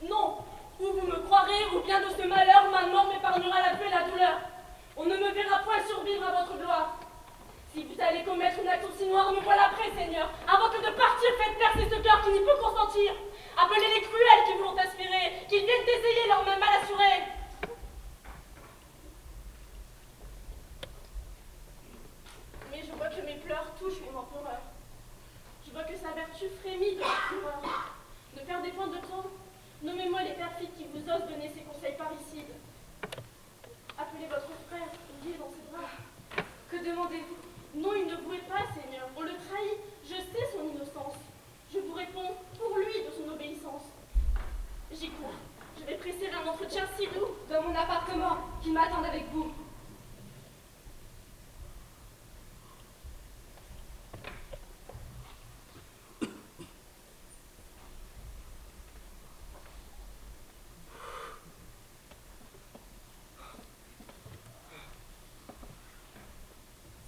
Non, ou vous me croirez, ou bien de ce malheur, ma mort m'épargnera la vue et la douleur. On ne me verra point survivre à votre gloire. Si vous allez commettre une action si noire, me voilà prêt, Seigneur. Avant que de partir, faites percer ce cœur qui n'y peut consentir. Appelez les cruels qui vous l'ont inspiré, qu'ils viennent essayer leurs mains mal assurées. Mais je vois que mes pleurs touchent mon empereur. Je vois que sa vertu frémit de la fureur. Ne perdez point de temps. Nommez-moi les perfides qui vous osent donner ces conseils parricides. Appelez votre frère, lié dans ses bras. Que demandez-vous? Non, il ne vous est pas, Seigneur. On le trahit. Je sais son innocence. Je vous réponds pour lui de son obéissance. J'y cours. Je vais presser un entretien si doux dans mon appartement qui m'attend avec vous.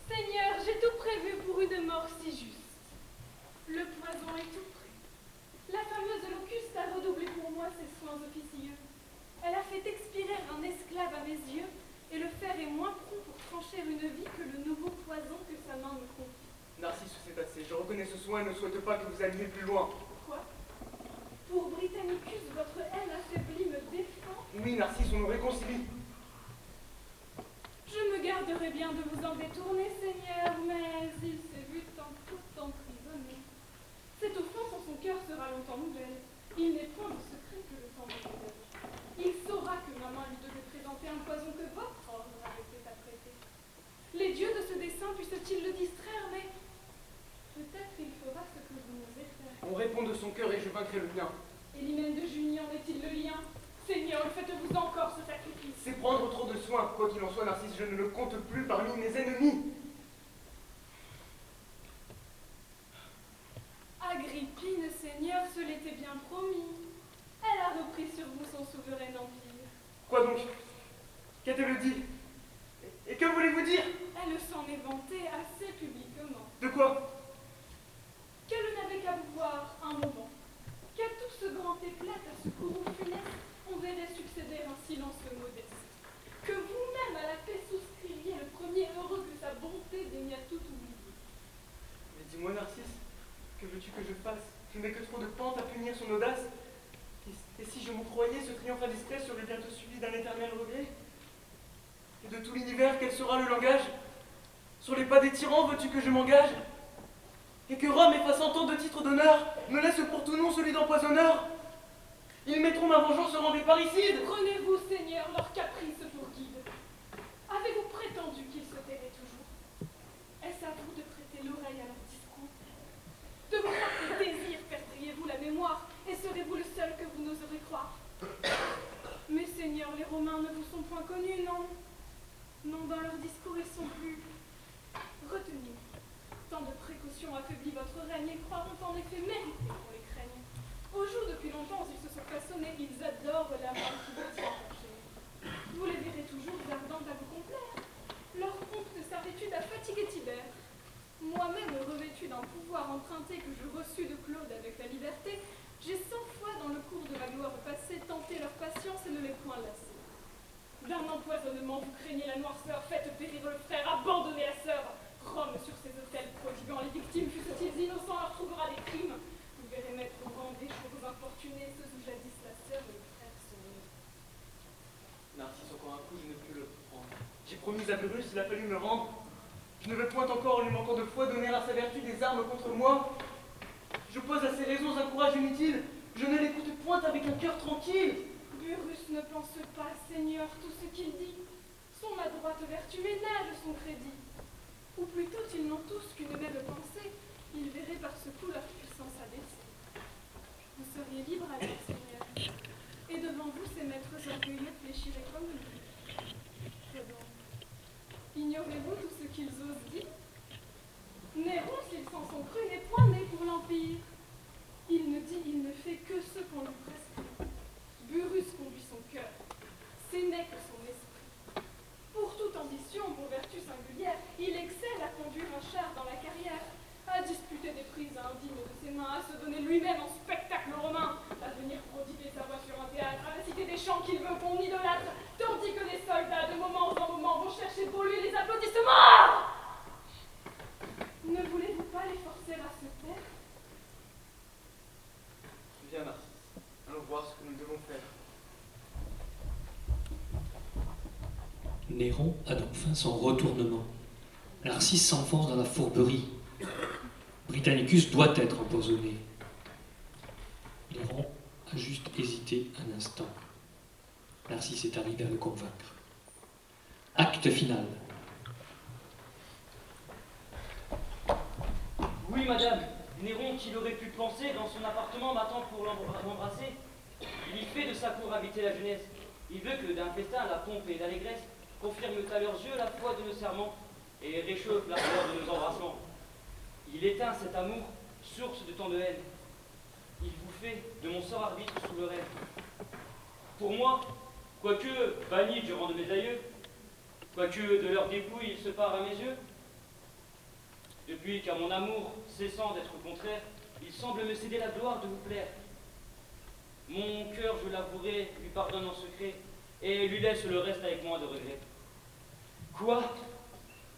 Seigneur, j'ai tout prévu pour une mort si juste. Le poison est tout prêt. La fameuse Locuste a redoublé pour moi ses soins officieux. Elle a fait expirer un esclave à mes yeux, et le fer est moins prompt pour trancher une vie que le nouveau poison que sa main me confie. Narcisse, c'est assez. Je reconnais ce soin et ne souhaite pas que vous alliez plus loin. Quoi? Pour Britannicus, votre haine affaiblie me défend? Oui, Narcisse, on nous réconcilie. Je me garderai bien de vous en détourner, Seigneur, mais il s'est vu tantôt emprisonné. Cette offense en son cœur sera longtemps nouvelle. Il n'est point de secret que le temps me révèle. Il saura que ma main lui devait présenter un poison que votre ordre avait fait apprêter. Les dieux de ce dessein puissent-ils le distraire, mais peut-être il fera ce que vous n'osez faire. On répond de son cœur et je vaincrai le mien. Et l'hymen de Junie en est-il le lien? Seigneur, faites-vous encore ce sacrifice. C'est prendre trop de soin. Quoi qu'il en soit, Narcisse, je ne le compte plus parmi mes ennemis. Agrippine, Seigneur, ce l'était bien promis. Elle a repris sur vous son souverain empire. Quoi donc? Qu'a-t-elle dit? Et que voulez-vous dire? Elle s'en est vantée assez publiquement. De quoi? Qu'elle n'avait qu'à vous voir un moment. Qu'à tout ce grand éclat, à ce courroux funeste, on verrait succéder un silence modeste. Que vous-même à la paix souscriviez le premier heureux que sa bonté daigna tout oublier. Mais dis-moi, Narcisse, que veux-tu que je fasse? Je n'ai que trop de pente à punir son audace. Et si je m'en croyais, ce triomphe indiscret serait bientôt suivi d'un éternel regret. Et de tout l'univers, quel sera le langage? Sur les pas des tyrans, veux-tu que je m'engage? Et que Rome, effaçant tant de titres d'honneur, me laisse pour tout nom celui d'empoisonneur? Ils mettront ma vengeance au rang des parricides. Prenez-vous, Seigneur, leur caprice pour guide. Avez-vous prétendu qu'ils se tairaient toujours? Est-ce à vous de prêter l'oreille à leur discours? De vos propres désirs perdriez-vous la mémoire, et serez-vous le seul que vous n'oserez croire? Mais, Seigneur, les Romains ne vous sont point connus, non? Non, dans leurs discours, ils sont plus retenus. Tant de précautions affaiblit votre règne, ils croiront en effet mériter qu'on les craigne. Au jour depuis longtemps, ils se sont façonnés, ils adorent la main qui vous tient cachée. Vous les verrez toujours ardentes à vous complaire. Leur prompte servitude a fatigué Tibère. Moi-même, revêtu d'un pouvoir emprunté que je reçus de Claude avec la liberté, j'ai 100 fois dans le cours de ma gloire passée tenté leur patience et ne les point lassé. D'un empoisonnement, vous craignez la noirceur, faites périr le frère, abandonnez la sœur. Rome, sur ses autels prodiguant les victimes, fussent-ils innocents, leur trouvera des crimes. Vous verrez mettre au rang des choses infortunées, ceux où jadis la sœur et le frère sont nés. Narcisse, encore un coup, je ne pus le prendre. J'ai promis à Burrus, il a fallu me rendre. Je ne vais point encore, lui manquant de foi, donner à sa vertu des armes contre moi. J'oppose à ses raisons un courage inutile. Je ne l'écoute point avec un cœur tranquille. Burrus ne pense pas, Seigneur, tout ce qu'il dit. Son adroite vertu ménage son crédit. Ou plutôt, ils n'ont tous qu'une même pensée. Ils verraient par ce coup leur puissance abaissée. Vous seriez libre alors, Seigneur. Et devant vous, ces maîtres orgueilleux fléchiraient comme lui. Que donc? Ignorez-vous tout ce qu'ils osent dire? Néron, s'ils s'en sont crus, n'est point né pour l'Empire. Il ne dit, il ne fait que ce qu'on lui prescrit. Burrus conduit son cœur. Sénèque son esprit. Pour toute ambition, pour vertu singulière, il excelle à conduire un char dans la carrière, à disputer des prises indignes de ses mains, à se donner lui-même en spectacle romain, à venir prodiguer sa voix sur un théâtre, à réciter des chants qu'il veut qu'on idolâtre, tandis que les soldats, de moment en moment, vont chercher pour lui les applaudissements. Néron a donc enfin son retournement. Narcisse s'enfonce dans la fourberie. Britannicus doit être empoisonné. Néron a juste hésité un instant. Narcisse est arrivé à le convaincre. Acte final. Oui, madame. Néron, qu'il aurait pu penser dans son appartement m'attend pour l'embrasser. Il y fait de sa cour habiter la jeunesse. Il veut que d'un festin, la pompe et l'allégresse confirment à leurs yeux la foi de nos serments et réchauffent l'ardeur de nos embrassements. Il éteint cet amour, source de tant de haine. Il vous fait de mon sort arbitre sous le rêve. Pour moi, quoique banni du rang de mes aïeux, quoique de leur dépouille il se part à mes yeux, depuis qu'à mon amour, cessant d'être contraire, il semble me céder la gloire de vous plaire. Mon cœur, je l'avouerai, lui pardonne en secret, et lui laisse le reste avec moi de regret. Quoi?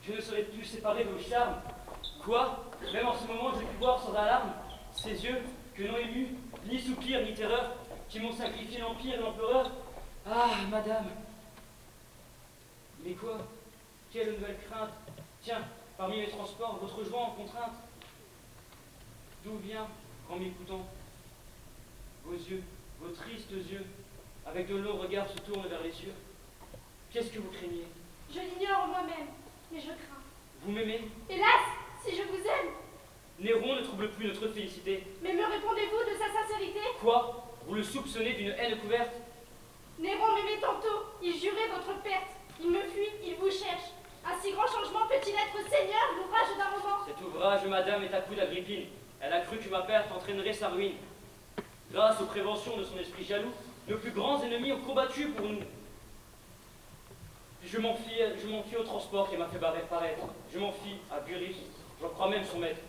Je ne serais plus séparé de vos charmes. Quoi? Même en ce moment, j'ai pu voir sans alarme ces yeux que n'ont ému ni soupir ni terreur, qui m'ont sacrifié l'empire et l'empereur. Ah, madame! Mais quoi? Quelle nouvelle crainte? Tiens, parmi mes transports, votre joie en contrainte. D'où vient, en m'écoutant, vos yeux, vos tristes yeux, avec de longs regards se tournent vers les cieux? Qu'est-ce que vous craignez? Je l'ignore moi-même, mais je crains. Vous m'aimez? Hélas, si je vous aime. Néron ne trouble plus notre félicité. Mais me répondez-vous de sa sincérité? Quoi? Vous le soupçonnez d'une haine couverte? Néron m'aimait tantôt, il jurait votre perte. Il me fuit, il vous cherche. Un si grand changement peut-il être seigneur, l'ouvrage d'un roman? Cet ouvrage, madame, est à coup d'Agrippine. Elle a cru que ma perte entraînerait sa ruine. Grâce aux préventions de son esprit jaloux, nos plus grands ennemis ont combattu pour nous. Je m'en fie au transport qui m'a fait paraître. Je m'en fie à Burrus, j'en crois même son maître.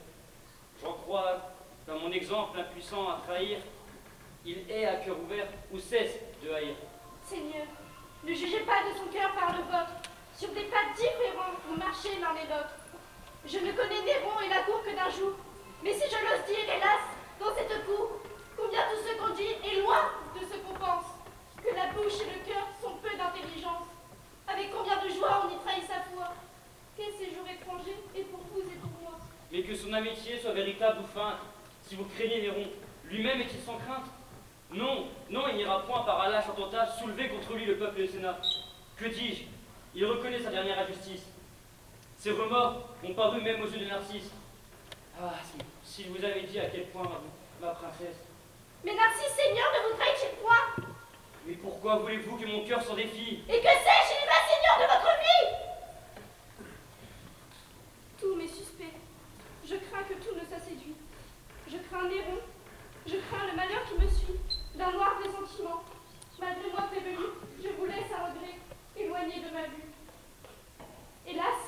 J'en crois, dans mon exemple impuissant à trahir, il est à cœur ouvert ou cesse de haïr. Seigneur, ne jugez pas de son cœur par le vôtre. Sur des pas différents, vous marchez l'un et l'autre. Je ne connais Néron et la cour que d'un jour. Mais si je l'ose dire, hélas, dans cette cour, combien tout se conduit est loin de ce qu'on pense. Que la bouche et le cœur sont peu d'intelligence. Avec combien de joie on y trahit sa foi. Quel séjour étranger est pour vous et pour moi. Mais que son amitié soit véritable ou feinte, si vous craignez Néron, lui-même est-il sans crainte? Non, non, il n'ira point par un lâche attentat soulever contre lui le peuple et le Sénat. Que dis-je? Il reconnaît sa dernière injustice. Ses remords ont paru même aux yeux de Narcisse. Ah, s'il vous avait dit à quel point, ma princesse. Mais Narcisse, Seigneur, ne vous trahit-il point? Mais pourquoi voulez-vous que mon cœur s'en défie? Et que sais-je, il est pas Seigneur de votre vie? Tout m'est suspect. Je crains que tout ne s'asséduise. Je crains Néron. Je crains le malheur qui me suit, d'un noir pressentiment. Malgré moi prévenu, je vous laisse à regret, éloigné de ma vue. Hélas,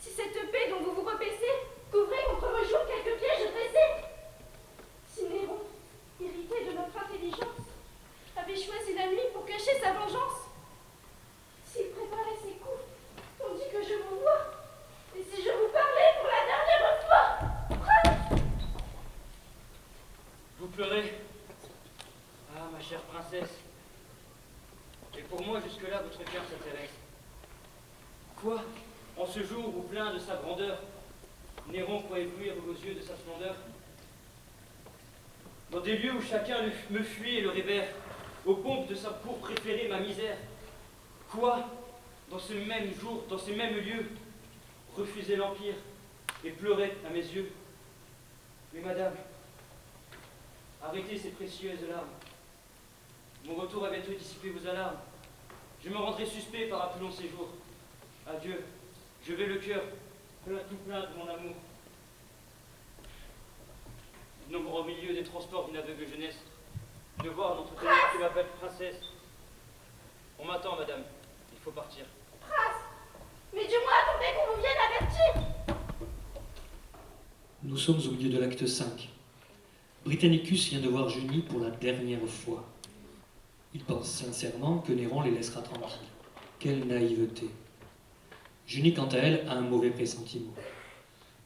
si cette paix dont vous vous repaissez couvrait contre vos jours quelques pièges dressés, si Néron, irrité de notre intelligence, avait choisi la nuit pour cacher sa vengeance, s'il préparait ses coups, tandis que je vous vois, et si je vous parlais pour la dernière fois, Vous pleurez? Ah, ma chère princesse. Et pour moi, jusque-là, votre cœur s'intéresse. Quoi? En ce jour où, plein de sa grandeur, Néron croit éblouir vos yeux de sa splendeur? Dans des lieux où chacun me fuit et le révère, aux pompes de sa cour préférée, ma misère. Quoi? Dans ce même jour, dans ces mêmes lieux, refuser l'empire et pleurer à mes yeux? Mais madame, arrêtez ces précieuses larmes. Mon retour va bientôt dissiper vos alarmes. Je me rendrai suspect par un plus long séjour. Adieu, je vais le cœur tout plein de mon amour. Nombre au milieu des transports d'une aveugle jeunesse, de voir notre ténèbre qui m'appelle princesse. On m'attend, madame. Il faut partir. Prince, mais du moins attendez qu'on vous vienne avertir. Nous sommes au milieu de l'acte 5. Britannicus vient de voir Junie pour la dernière fois. Il pense sincèrement que Néron les laissera tranquilles. Quelle naïveté. Junie, quant à elle, a un mauvais pressentiment.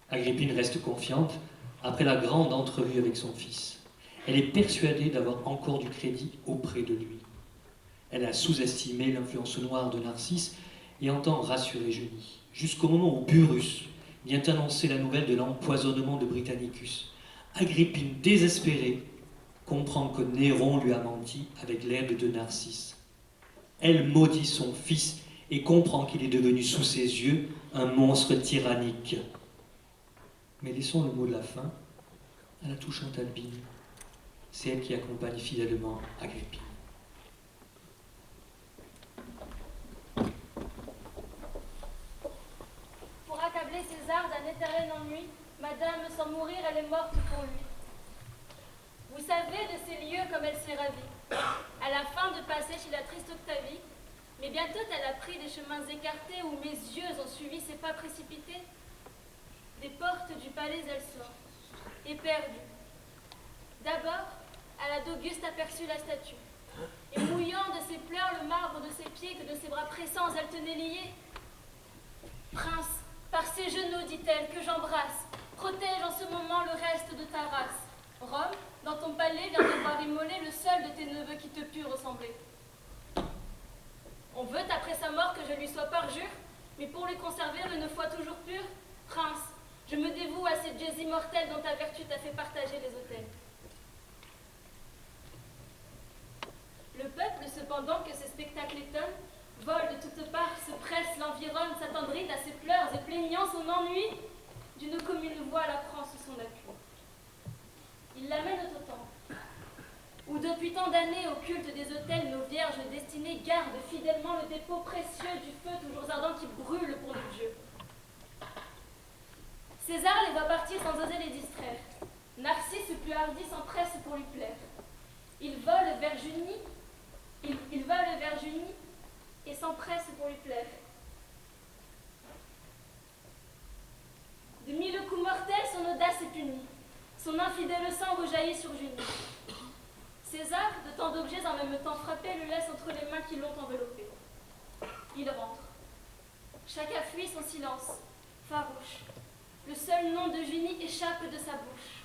Agrippine reste confiante après la grande entrevue avec son fils. Elle est persuadée d'avoir encore du crédit auprès de lui. Elle a sous-estimé l'influence noire de Narcisse et entend rassurer Junie, jusqu'au moment où Burrus vient annoncer la nouvelle de l'empoisonnement de Britannicus. Agrippine, désespérée, comprend que Néron lui a menti avec l'aide de Narcisse. Elle maudit son fils et comprend qu'il est devenu sous ses yeux un monstre tyrannique. Mais laissons le mot de la fin à la touchante Albine. C'est elle qui accompagne fidèlement Agrippine. Pour accabler César d'un éternel ennui, madame, sans mourir, elle est morte pour lui. Vous savez de ces lieux comme elle s'est ravie. À la fin de passer chez la triste Octavie, mais bientôt elle a pris des chemins écartés où mes yeux ont suivi ses pas précipités. Des portes du palais elle sort, éperdue. D'abord, elle a d'Auguste aperçu la statue, et mouillant de ses pleurs le marbre de ses pieds que de ses bras pressants elle tenait liés. Prince, par ses genoux, dit-elle, que j'embrasse, protège en ce moment le reste de ta race. Rome, dans ton palais, vient de voir immoler le seul de tes neveux qui te put ressembler. On veut, après sa mort, que je lui sois parjure, mais pour lui conserver une foi toujours pure, prince, je me dévoue à ces dieux immortels dont ta vertu t'a fait partager les autels. Le peuple, cependant que ces spectacles étonnent, vole de toutes parts, se presse, l'environne, s'attendrit à ses pleurs et plaignant son ennui, d'une commune voix la prend sous son appui. Il l'amène au temple, où depuis tant d'années au culte des autels, nos vierges destinées gardent fidèlement le dépôt précieux du feu toujours ardent qui brûle pour le Dieu. César les voit partir sans oser les distraire. Narcisse, plus hardi, s'empresse pour lui plaire. Il vole vers Junie, il vole vers Junie et s'empresse pour lui plaire. De mille coups mortels, son audace est punie. Son infidèle sang rejaillit sur Junie. César, de tant d'objets en même temps frappés, le laisse entre les mains qui l'ont enveloppé. Il rentre. Chacun fuit son silence, farouche. Le seul nom de Junie échappe de sa bouche.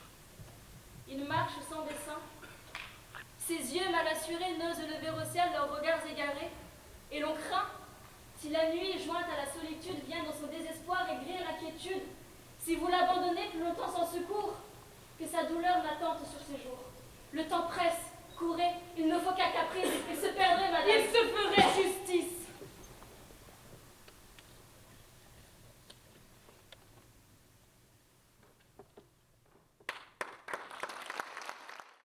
Il marche sans dessein. Ses yeux mal assurés n'osent lever au ciel leurs regards égarés. Et l'on craint, si la nuit jointe à la solitude vient dans son désespoir aigrir l'inquiétude, si vous l'abandonnez plus longtemps sans secours, que sa douleur n'attente sur ses jours. Le temps presse, courez, il ne faut qu'un caprice, il se perdrait, madame. Il se ferait justice.